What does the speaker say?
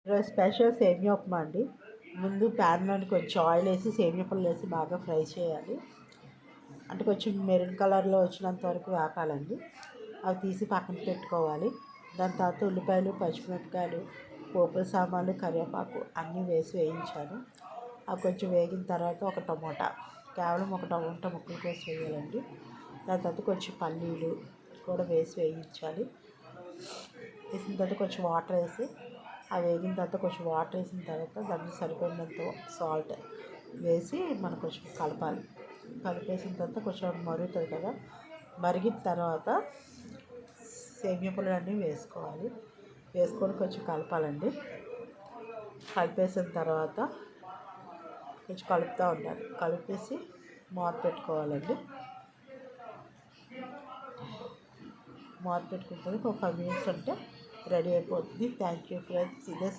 ఈరోజు స్పెషల్ సేమియా ఉప్మా అండి. ముందు ప్యాన్లోని కొంచెం ఆయిల్ వేసి సేమియా పుల్లలు వేసి బాగా ఫ్రై చేయాలి. అంటే కొంచెం మెరూన్ కలర్లో వచ్చినంత వరకు వేపాలండి. అవి తీసి పక్కన పెట్టుకోవాలి. దాని తర్వాత ఉల్లిపాయలు, పచ్చిమిరపకాయలు, పోపు సామాన్లు, కరివేపాకు అన్నీ వేసి వేయించాలి. అవి కొంచెం వేగిన తర్వాత ఒక టమోటా, కేవలం ఒక టమోటా ముక్కలు కోసి వేయాలండి. దాని తర్వాత కొంచెం పల్లీలు కూడా వేసి వేయించాలి. వేసిన తర్వాత కొంచెం వాటర్ వేసి అవి వేగిన తర్వాత కొంచెం వాటర్ వేసిన తర్వాత దానికి సరిపడినంత సాల్ట్ వేసి మనం కొంచెం కలపాలి. కలిపేసిన తర్వాత కొంచెం మరుగుతుంది కదా, మరిగిన తర్వాత సేమియా పుల్లలన్నీ వేసుకోవాలి. వేసుకొని కొంచెం కలపాలండి. కలిపేసిన తర్వాత కొంచెం కలుపుతూ ఉండాలి. కలిపేసి మూత పెట్టుకోవాలండి. మూత పెట్టుకుంటే ఒక 5 minutes ఉంటే రెడీ అయిపోతుంది. Thank you friends. ఇదే